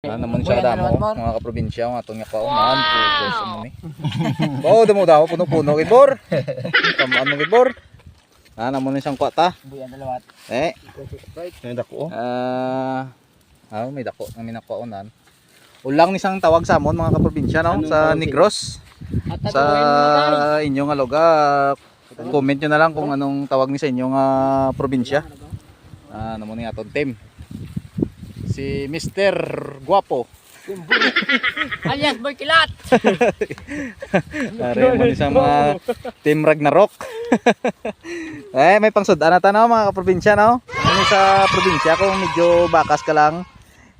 Naman siya damo mga kaprobinsya ang atong kaunahan focus mo ni. Oh, damo daw puno-puno gid bor. Tamaan mo gid bor. Naman ni siyang kwata. Buyan dalawat. May dako. May dako ang minakaunan. Ulang ni sang tawag sa amon mga kaprobinsya no sa Negros. Sa inyong lugar. Comment nyo na lang kung anong tawag ni sa inyong probinsya. Naman ni aton team. Si Mr. Guapo Alias Boy Kilat. Ari mo ni sa mga Team Ragnarok. May pangsudaan na tanaw mga kaprobinsya no. Ano sa probinsya kung medyo bakas ka lang,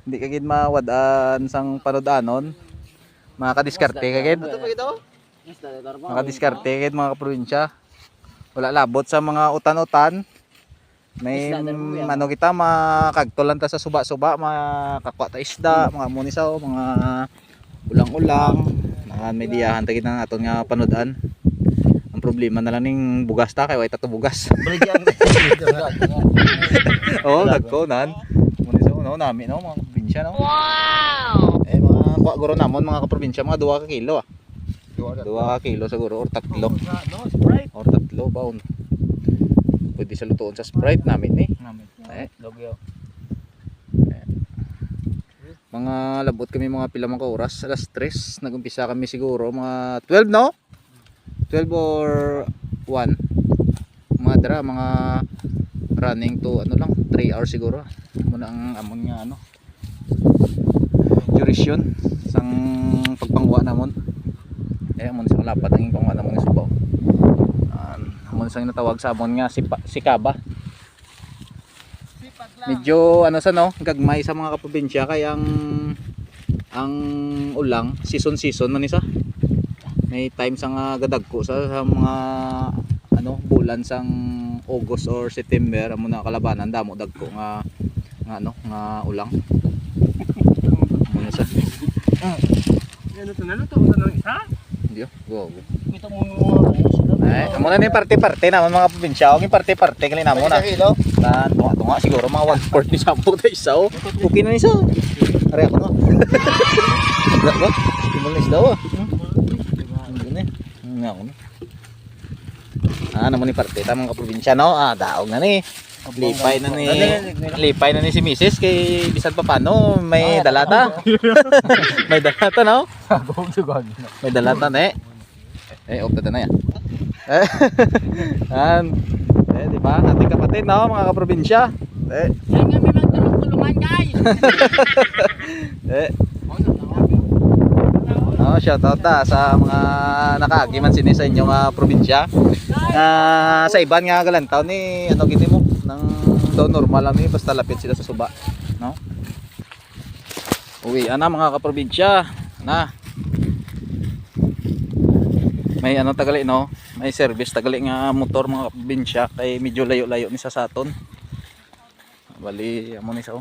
hindi ka gid mawadaan sang panodanon, makadiskarte ka gid. Makadiskarte gid mga kaprobinsya. Wala labot sa mga utan-utan. May ano kita makagtulan ta sa suba-suba, makakwa ta isda, mga munisaw, mga ulang-ulang, may diyahan ta kita aton nga panodan. Ang problema na lang ning bugas ta kay way tato bugas. Oh, dagkonan. Munisaw no nami no mga probinsya no. Wow. Mga kwa guro namon mga kaprobinsya mga 2 ka kilo 2 ka kilo siguro or 3. Or 3 baon. Pwede sa lutoon sa Sprite namin Logyo. Mga labot kami mga pila mga oras, alas 3 nagumpisa kami siguro mga 12 no? 12 or 1. Mga running to ano lang 3 hours siguro. Muna ang amon nga duration sang pagpangwa namon. Amon sa lapat ang pangwa namon sa subaw. Amon sang natawag sa amon nga si Kaba. Medyo gagmay sa mga kaprobinsya kaya ang ulang season man isa. May time sang gadagko sa mga bulan sang August or September amo na kalabanan damo dagko nga ulang. Amo isa. Hindi go. Amo na ni parte-parte naman mga probinsya. Og parte-parte kali namo na. Tunga siguro mga 1/4 ni sampo ta isa. Okay na ni sa. Are ako no. Ba? Timulis daw. Ngene. Ngako no. Namo ni parte ta mga probinsya no. Daog na ni. Lipay na ni si Mrs. kay bisan pa paano may dalata. May dalata no. May dalata na opta na yan. Di ba? Ating kapatid no, mga kaprobinsya. Yan nga may magtulungan guys. Shout out sa mga nakagiman sini sa inyong probinsya. Sa iban nga galantaw ni gini mo nang daw normal lang ni basta lapit sila sa suba, no? Uwi ana mga kaprobinsya na. May tagali no, may service tagali nga motor mga kaprobinsya kay medyo layo-layo ni sa saton. Bali amo ni sa